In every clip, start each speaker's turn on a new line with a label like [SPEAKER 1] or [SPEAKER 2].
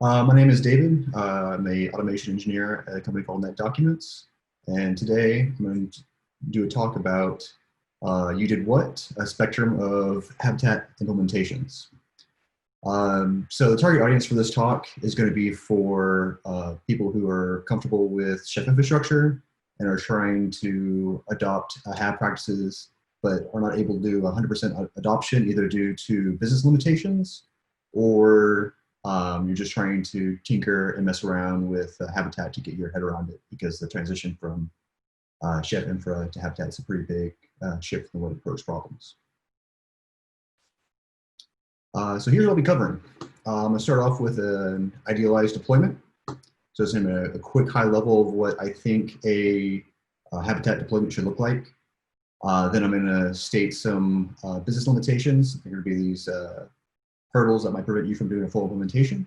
[SPEAKER 1] My name is David. I'm a automation engineer at a company called Net Documents. And today I'm going to do a talk about you did what? A spectrum of habitat implementations. So the target audience for this talk is going to be for people who are comfortable with chef infrastructure and are trying to adopt HAB practices, but are not able to do 100% adoption either due to business limitations or you're just trying to tinker and mess around with Habitat to get your head around it because the transition from Chef Infra to Habitat is a pretty big shift in the way to approach problems. So here's what I'll be covering. I'm going to start off with an idealized deployment. So it's in a quick high level of what I think a Habitat deployment should look like. Then I'm going to state some business limitations. There are going to be these hurdles that might prevent you from doing a full implementation.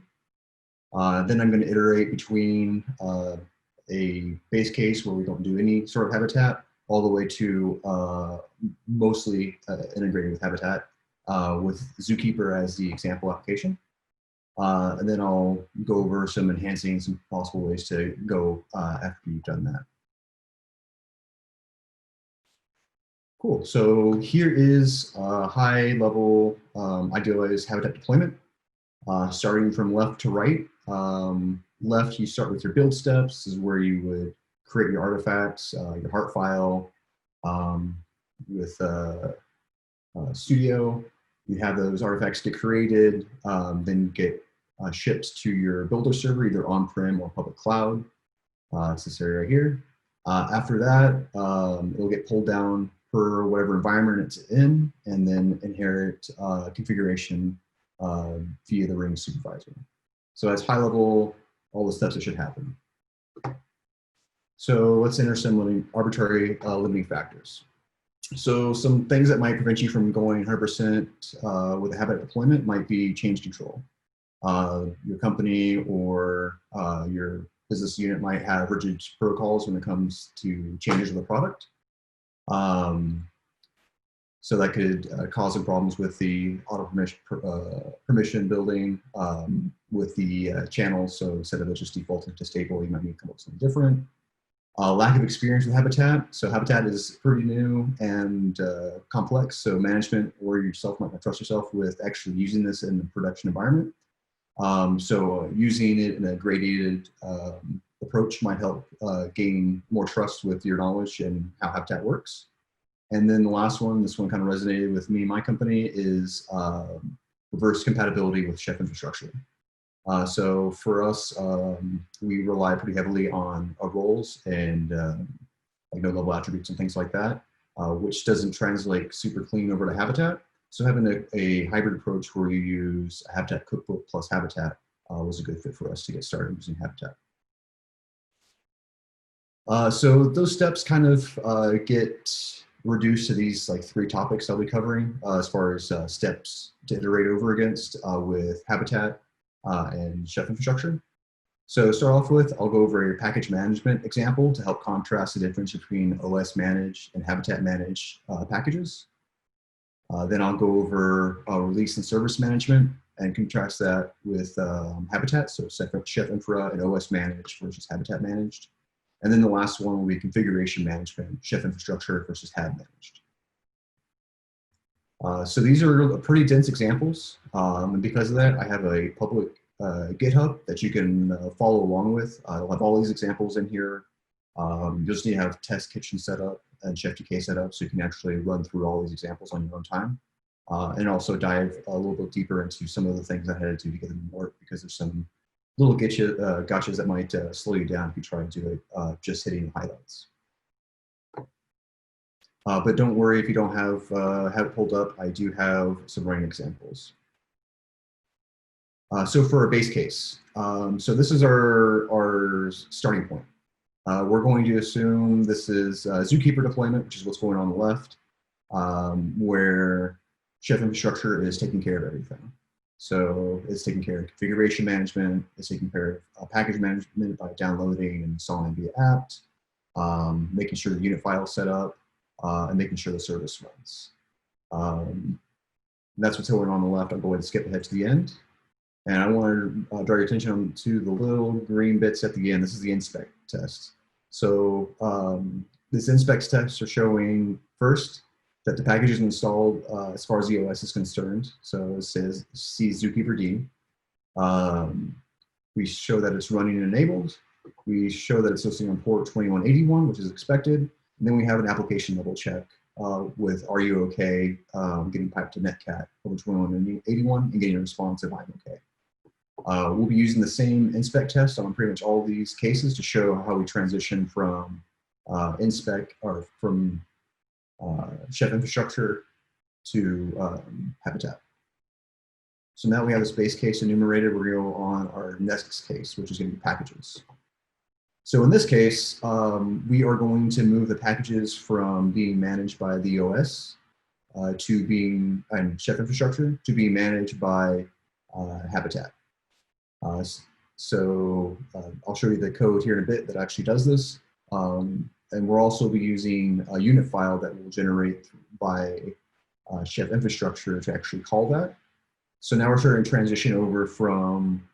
[SPEAKER 1] Then I'm going to iterate between a base case where we don't do any sort of habitat all the way to mostly integrating with habitat with zookeeper as the example application. And then I'll go over some enhancing, some possible ways to go after you've done that. Cool, so here is a high level idealized habitat deployment. Starting from left to right. Left, you start with your build steps. This is where you would create your artifacts, your heart file with Studio. You have those artifacts get created, then get shipped to your builder server, either on-prem or public cloud. It's this area right here. After that, it'll get pulled down per whatever environment it's in, and then inherit configuration via the ring supervisor. So that's high level, all the steps that should happen. So let's enter some arbitrary limiting factors. So some things that might prevent you from going 100% with a habitat deployment might be change control. Your company or your business unit might have rigid protocols when it comes to changes of the product. So that could cause some problems with the auto permission building with the channels. So instead of it just defaulting to stable, you might need to come up with something different. Lack of experience with Habitat. So Habitat is pretty new and complex. So management or yourself might not trust yourself with actually using this in a production environment. Using it in a gradated approach might help gain more trust with your knowledge and how Habitat works. And then the last one, this one kind of resonated with me and my company, is reverse compatibility with chef infrastructure. So for us, we rely pretty heavily on roles and like no-level attributes and things like that, which doesn't translate super clean over to Habitat. So having a hybrid approach where you use a Habitat cookbook plus Habitat was a good fit for us to get started using Habitat. So those steps kind of get reduced to these like 3 topics I'll be covering as far as steps to iterate over against with Habitat and chef infrastructure. So to start off with, I'll go over a package management example to help contrast the difference between OS managed and Habitat managed packages. Then I'll go over release and service management and contrast that with Habitat, so chef infra and OS managed versus Habitat managed. And then the last one will be configuration management, chef infrastructure versus HAB managed. So these are pretty dense examples. And because of that, I have a public GitHub that you can follow along with. I'll have all these examples in here. You just need to have Test Kitchen set up and ChefGK set up so you can actually run through all these examples on your own time. And also dive a little bit deeper into some of the things I had to do to get them to work because there's some little gotchas that might slow you down if you try to do it just hitting the highlights. But don't worry if you don't have it pulled up. I do have some running examples. So for a base case, so this is our starting point. We're going to assume this is zookeeper deployment, which is what's going on the left, where chef infrastructure is taking care of everything. So it's taking care of configuration management, it's taking care of package management by downloading and installing via apt, making sure the unit file is set up, and making sure the service runs. That's what's going on the left. I'll go ahead and skip ahead to the end. And I want to draw your attention to the little green bits at the end. This is the inspect test. So this inspect test are showing first that the package is installed as far as the OS is concerned. So it says C zookeeper D. We show that it's running and enabled. We show that it's hosting on port 2181, which is expected. And then we have an application level check with are you okay getting piped to netcat over 2181 and getting a response of I'm okay. We'll be using the same inspect test on pretty much all these cases to show how we transition from inspect or from Chef infrastructure to Habitat. So now we have this base case enumerated. We're going to go on our next case, which is going to be packages. So in this case, we are going to move the packages from being managed by the OS to being, and Chef infrastructure, to being managed by Habitat. I'll show you the code here in a bit that actually does this. And we'll also be using a unit file that will generate by Chef infrastructure to actually call that. So now we're starting to transition over from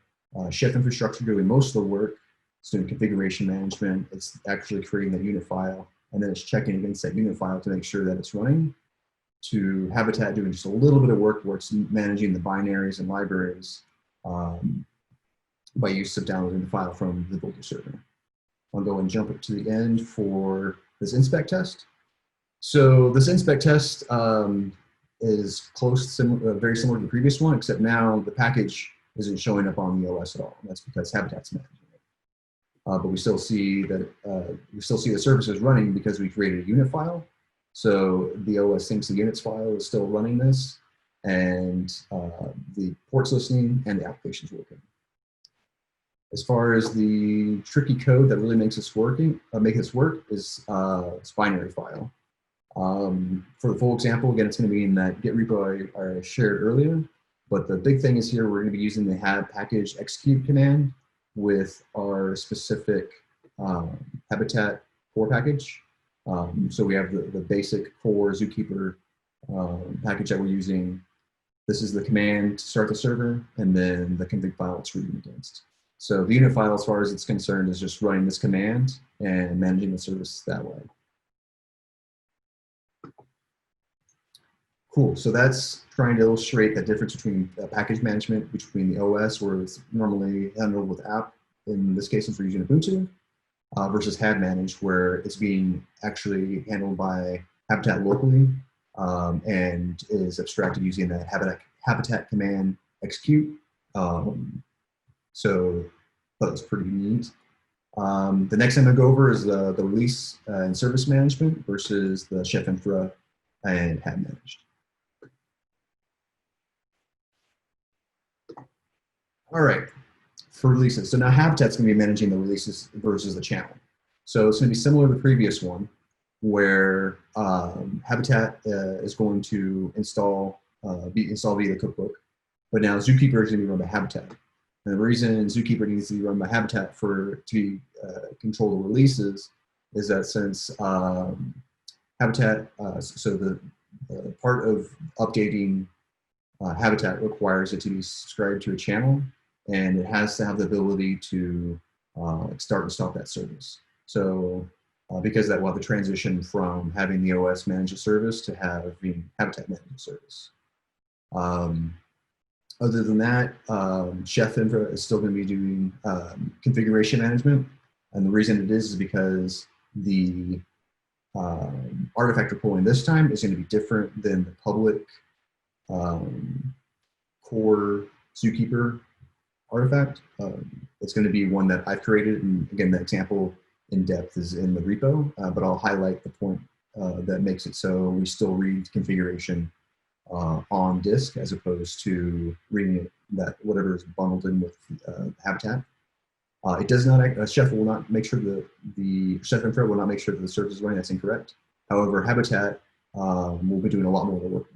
[SPEAKER 1] Chef infrastructure doing most of the work. It's doing configuration management. It's actually creating that unit file, and then it's checking against that unit file to make sure that it's running. To Habitat doing just a little bit of work where it's managing the binaries and libraries by use of downloading the file from the builder server. I'll go and jump it to the end for this inspect test. So this inspect test is very similar to the previous one, except now the package isn't showing up on the OS at all. And that's because Habitat's managing it. But we still see that the service is running because we created a unit file. So the OS thinks the units file is still running this, and the port's listening, and the application's working. As far as the tricky code that really makes this work is this binary file. For the full example, again, it's going to be in that Git repo I shared earlier. But the big thing is here, we're going to be using the have package execute command with our specific Habitat core package. So we have the basic core zookeeper package that we're using. This is the command to start the server, and then the config file it's reading against. So the unit file, as far as it's concerned, is just running this command and managing the service that way. Cool, so that's trying to illustrate the difference between package management between the OS, where it's normally handled with app, in this case if we're using Ubuntu, versus have managed, where it's being actually handled by Habitat locally and is abstracted using the Habitat command execute. So that was pretty neat. The next thing I'm going to go over is the release and service management versus the Chef infra and have managed. All right, for releases. So now Habitat's going to be managing the releases versus the channel. So it's going to be similar to the previous one, where Habitat is going to be installed via the cookbook, but now Zookeeper is going to be run by Habitat. And the reason Zookeeper needs to be run by Habitat to control the releases is that since Habitat, so the part of updating Habitat requires it to be subscribed to a channel, and it has to have the ability to start and stop that service. So because of that, we'll have the transition from having the OS manage a service to having Habitat manage a service. Other than that, Chef Infra is still going to be doing configuration management. And the reason it is because the artifact we're pulling this time is going to be different than the public core Zookeeper artifact. It's going to be one that I've created. And again, the example in depth is in the repo, but I'll highlight the point that makes it so we still read configuration on disk as opposed to reading it that whatever is bundled in with Habitat. It does not, Chef will not make sure that the Chef infra will not make sure that the service is running. That's incorrect. However, Habitat will be doing a lot more of the work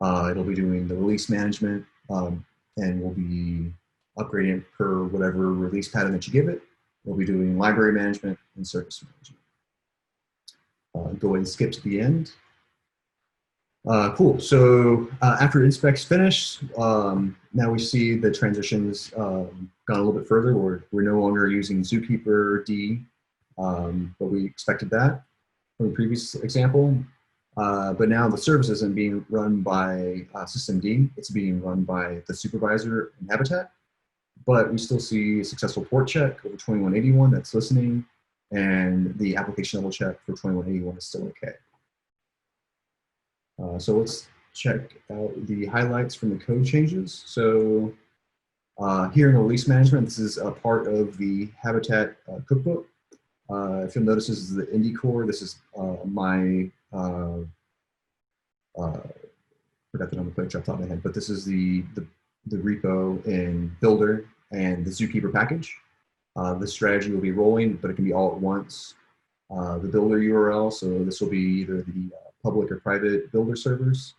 [SPEAKER 1] now. It'll be doing the release management and we'll be upgrading it per whatever release pattern that you give it. We'll be doing library management and service management. Go ahead and skip to the end. Cool. So after inspect's finished, now we see the transitions gone a little bit further. We're no longer using zookeeper D, but we expected that from the previous example. But now the service isn't being run by system D, it's being run by the supervisor in Habitat. But we still see a successful port check over 2181 that's listening, and the application level check for 2181 is still okay. So let's check out the highlights from the code changes. So here in the release management, this is a part of the Habitat cookbook. If you'll notice, this is the Indie core. This is my, forgot the nomenclature off the top of my head, but this is the repo in Builder and the Zookeeper package. This strategy will be rolling, but it can be all at once. The builder URL, so this will be either the public or private builder servers.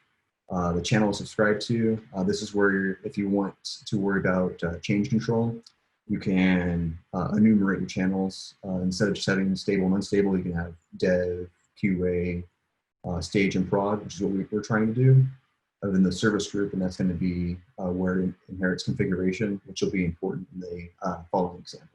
[SPEAKER 1] The channel is subscribed to. This is where if you want to worry about change control, you can enumerate your channels. Instead of just having stable and unstable, you can have dev, QA, stage, and prod, which is what we're trying to do. Other than the service group, and that's going to be where it inherits configuration, which will be important in the following example.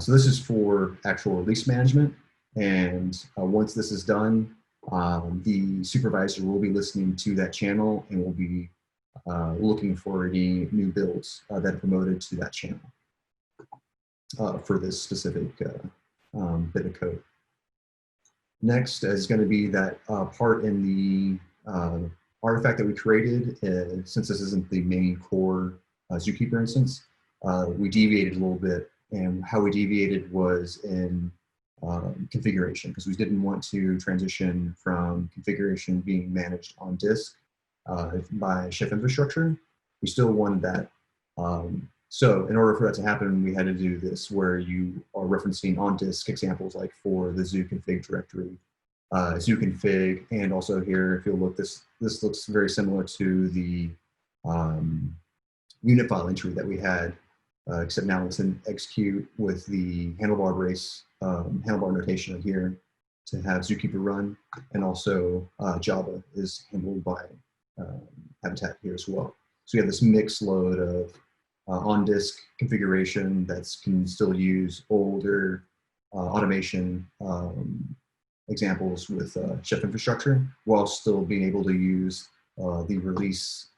[SPEAKER 1] So this is for actual release management. And once this is done, the supervisor will be listening to that channel and will be looking for any new builds that are promoted to that channel for this specific bit of code. Next is going to be that part in the artifact that we created. Since this isn't the main core Zookeeper instance, we deviated a little bit, and how we deviated was in configuration, because we didn't want to transition from configuration being managed on disk by Chef infrastructure. We still wanted that. So in order for that to happen, we had to do this where you are referencing on disk examples like for the zooconfig directory, zooconfig, and also here, if you'll look, this looks very similar to the unit file entry that we had, except now it's in execute with the handlebar brace, handlebar notation here to have Zookeeper run, and also Java is handled by Habitat here as well. So you have this mixed load of on-disk configuration that can still use older automation examples with Chef infrastructure, while still being able to use the release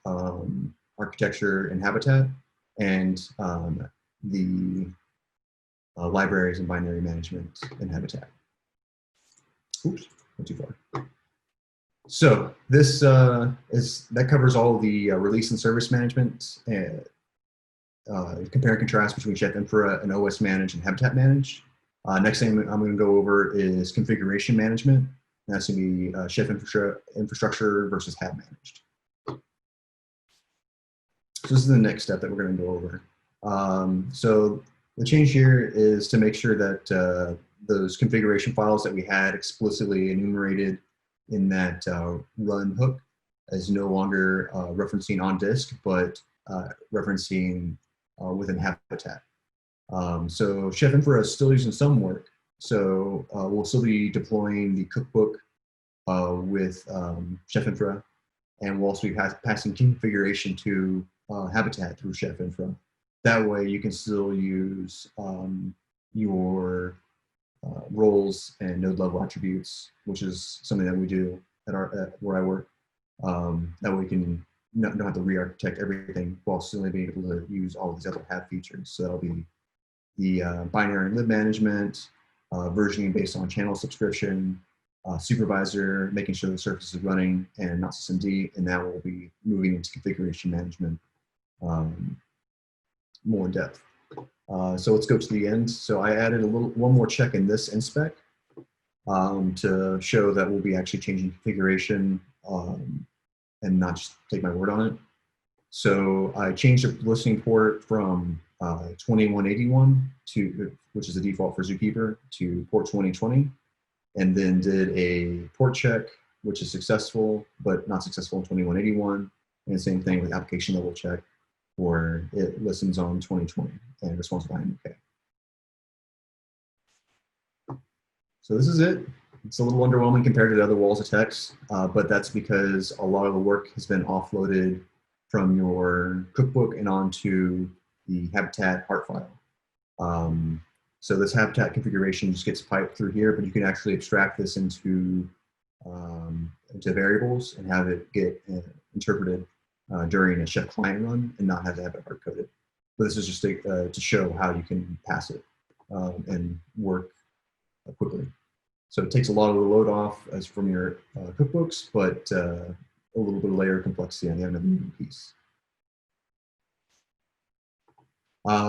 [SPEAKER 1] architecture in Habitat and the libraries and binary management in Habitat. Oops, went too far. So this that covers all the release and service management, and compare and contrast between Chef Infra and OS Manage and Habitat Manage. Next thing I'm going to go over is configuration management. And that's going to be Chef infrastructure versus Hab Managed. So this is the next step that we're going to go over. So the change here is to make sure that those configuration files that we had explicitly enumerated in that run hook is no longer referencing on disk, but referencing within Habitat. So Chef Infra is still using some work. So we'll still be deploying the cookbook with Chef Infra, and we'll also be passing configuration to Habitat through Chef Infra. That way you can still use your roles and node level attributes, which is something that we do at where I work. That way you can don't have to re-architect everything while still being able to use all of these other Hab features. So that'll be the binary and lib management, versioning based on channel subscription, supervisor, making sure the service is running and not systemd, and now we'll be moving into configuration management more in depth. So let's go to the end. So I added one more check in this inspec to show that we'll be actually changing configuration and not just take my word on it. So I changed the listening port from 2181 to, which is the default for Zookeeper, to port 2020, and then did a port check, which is successful, but not successful in 2181. And the same thing with application level check, where it listens on 2020 and responds by OK. So this is it. It's a little underwhelming compared to the other walls of text, but that's because a lot of the work has been offloaded from your cookbook and onto the Habitat heart file. So this Habitat configuration just gets piped through here, but you can actually extract this into variables and have it get interpreted during a Chef client run and not have to have it hard coded. But this is just to show how you can pass it and work quickly. So it takes a lot of the load off as from your cookbooks, but a little bit of layer of complexity on the end of the piece.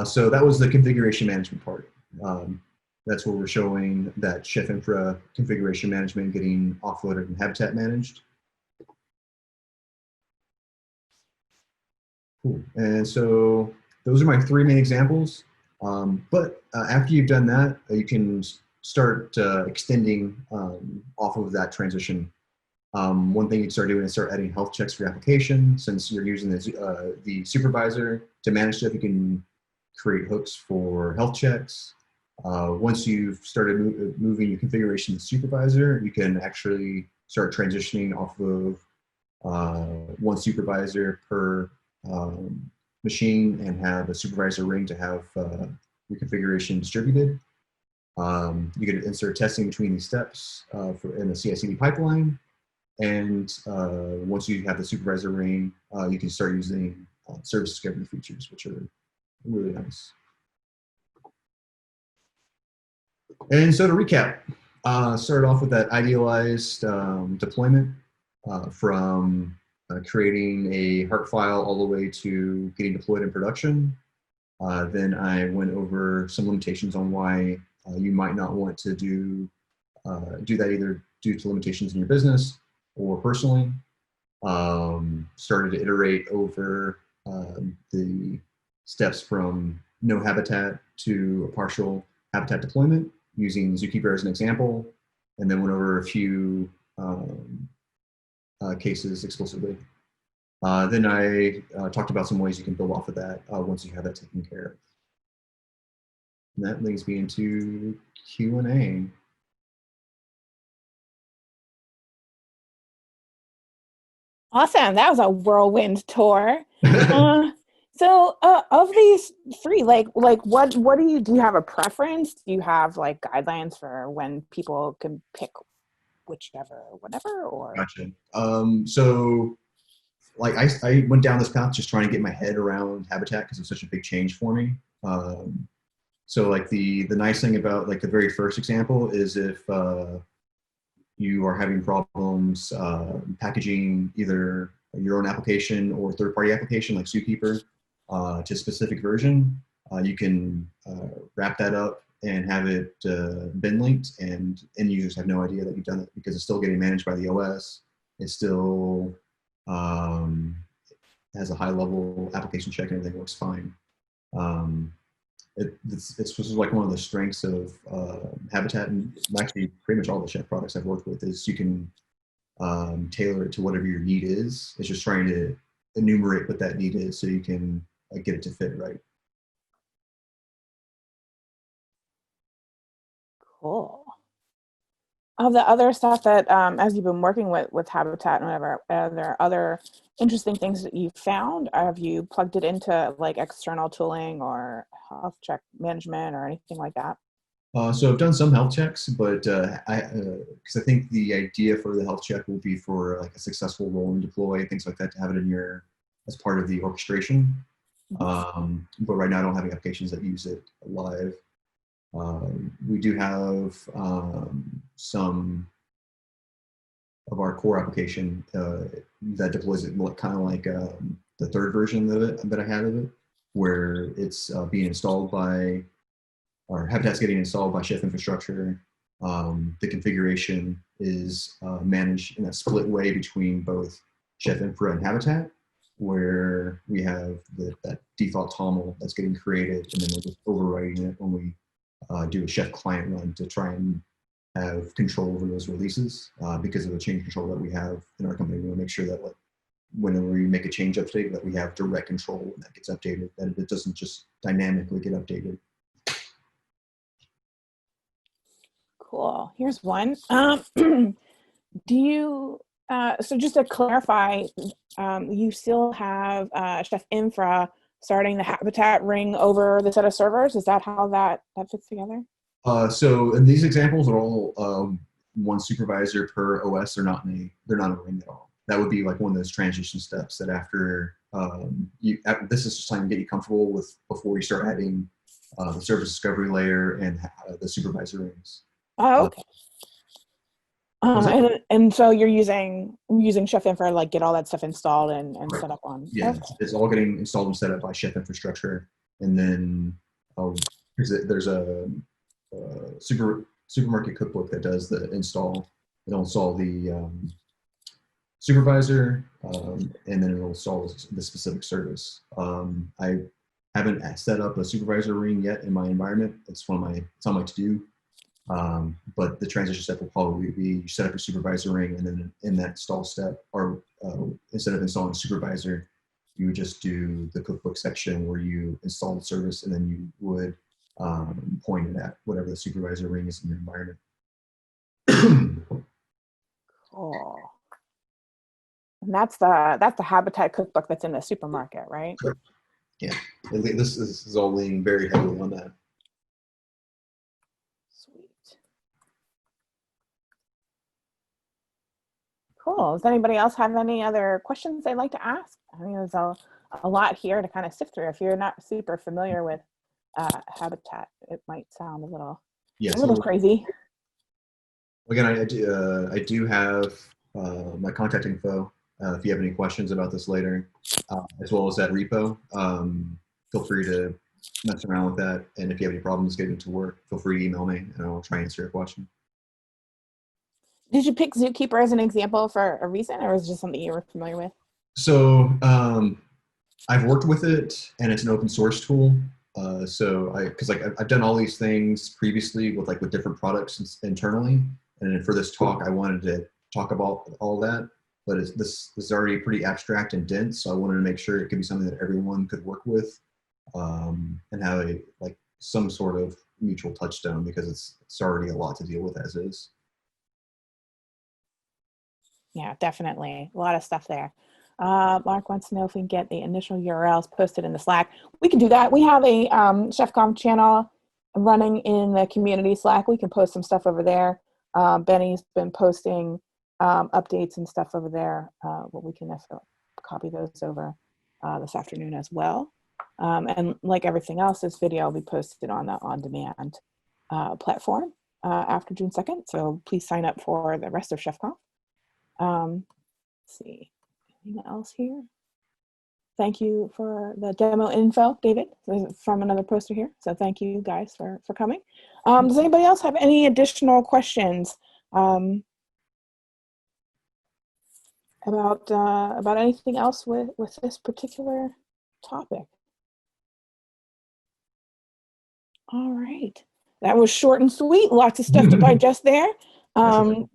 [SPEAKER 1] So that was the configuration management part. That's where we're showing that Chef Infra configuration management getting offloaded and Habitat managed. Cool. And so those are my 3 main examples. But after you've done that, you can start extending off of that transition. One thing you can start doing is start adding health checks for your application. Since you're using the supervisor to manage stuff, you can create hooks for health checks. Once you've started moving your configuration to supervisor, you can actually start transitioning off of one supervisor per machine and have a supervisor ring to have your configuration distributed. You can insert testing between these steps in the CI/CD pipeline. And once you have the supervisor ring, you can start using service discovery features, which are really nice. And so to recap, start off with that idealized deployment from creating a heart file all the way to getting deployed in production. Then I went over some limitations on why you might not want to do that either due to limitations in your business or personally. Started to iterate over the steps from no habitat to a partial habitat deployment using Zookeeper as an example, and then went over a few cases explicitly. Then I talked about some ways you can build off of that once you have that taken care of. And that leads me into Q&A.
[SPEAKER 2] Awesome. That was a whirlwind tour. So of these 3, what do you have a preference? Do you have like guidelines for when people can pick whichever, whatever, or?
[SPEAKER 1] Gotcha. So like I went down this path just trying to get my head around habitat because it's such a big change for me. So like the nice thing about like the very first example is if you are having problems packaging either your own application or third-party application like Zookeeper to a specific version, you can wrap that up and have it bin linked, and end users have no idea that you've done it because it's still getting managed by the OS. It still has a high-level application check and everything works fine. It's like one of the strengths of Habitat, and actually pretty much all the Chef products I've worked with is you can tailor it to whatever your need is. It's just trying to enumerate what that need is so you can get it to fit right.
[SPEAKER 2] Cool. Of the other stuff that, as you've been working with Habitat and whatever, are there other interesting things that you found? Have you plugged it into like external tooling or health check management or anything like that?
[SPEAKER 1] So I've done some health checks, but because I think the idea for the health check will be for like a successful roll and deploy, things like that, to have it in your as part of the orchestration. But right now I don't have any applications that use it live. We do have some of our core application that deploys it kind of like the 3rd version of it that I had of it, where it's being installed by, or Habitat's getting installed by Chef infrastructure. The configuration is managed in a split way between both Chef Infra and Habitat, where we have that default TOML that's getting created, and then we're just overwriting it when we do a Chef client run to try and have control over those releases because of the change control that we have in our company. We want to make sure that like whenever we make a change update that we have direct control when that gets updated, that it doesn't just dynamically get updated.
[SPEAKER 2] Cool. Here's one. Do you, so just to clarify, you still have Chef Infra starting the habitat ring over the set of servers? Is that how that fits together?
[SPEAKER 1] So in these examples are all one supervisor per OS. They're not a ring at all. That would be like one of those transition steps that after this is just trying to get you comfortable with before you start adding the service discovery layer and the supervisor rings.
[SPEAKER 2] Oh, okay. And so you're using Chef Infra to like get all that stuff installed and
[SPEAKER 1] Right.
[SPEAKER 2] set up on.
[SPEAKER 1] Yeah,
[SPEAKER 2] Okay.
[SPEAKER 1] it's all getting installed and set up by Chef infrastructure, and then there's a supermarket cookbook that does the install. It'll install the supervisor, and then it'll install the specific service. I haven't set up a supervisor ring yet in my environment. It's on my to-do. But the transition step will probably be you set up your supervisor ring, and then in that install step, or instead of installing a supervisor, you would just do the cookbook section where you install the service, and then you would point it at whatever the supervisor ring is in your environment.
[SPEAKER 2] Cool. And that's the habitat cookbook that's in the supermarket, right?
[SPEAKER 1] Correct. Yeah, this is all leaning very heavily on that.
[SPEAKER 2] Sweet. Cool. Does anybody else have any other questions they'd like to ask? I mean, there's a lot here to kind of sift through. If you're not super familiar with habitat, it might sound a little crazy.
[SPEAKER 1] Again, I do have my contact info if you have any questions about this later, as well as that repo. Feel free to mess around with that, and if you have any problems getting to work, feel free to email me, and I'll try and answer your question.
[SPEAKER 2] Did you pick Zookeeper as an example for a reason, or was it just something you were familiar with?
[SPEAKER 1] So I've worked with it, and it's an open source tool. Because I've done all these things previously with different products internally, and for this talk, I wanted to talk about all that. But this is already pretty abstract and dense, so I wanted to make sure it could be something that everyone could work with, and have some sort of mutual touchstone, because it's already a lot to deal with as is.
[SPEAKER 2] Yeah, definitely. A lot of stuff there. Mark wants to know if we can get the initial URLs posted in the Slack. We can do that. We have a ChefConf channel running in the community Slack. We can post some stuff over there. Benny's been posting updates and stuff over there. But we can copy those over this afternoon as well. And like everything else, this video will be posted on the on-demand platform after June 2nd. So please sign up for the rest of ChefConf. Let's see, anything else here? Thank you for the demo info, David, from another poster here. So thank you guys for coming. Does anybody else have any additional questions about anything else with this particular topic? All right, that was short and sweet. Lots of stuff to digest there.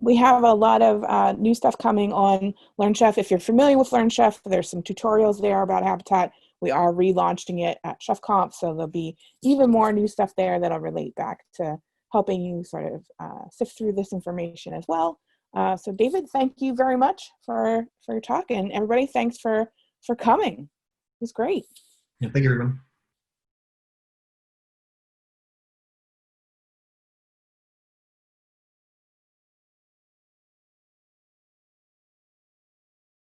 [SPEAKER 2] We have a lot of new stuff coming on Learn Chef. If you're familiar with Learn Chef, there's some tutorials there about Habitat. We are relaunching it at ChefConf, so there'll be even more new stuff there that'll relate back to helping you sort of sift through this information as well. So David, thank you very much for your talk, and everybody, thanks for coming. It was great.
[SPEAKER 1] Yeah, thank you, everyone.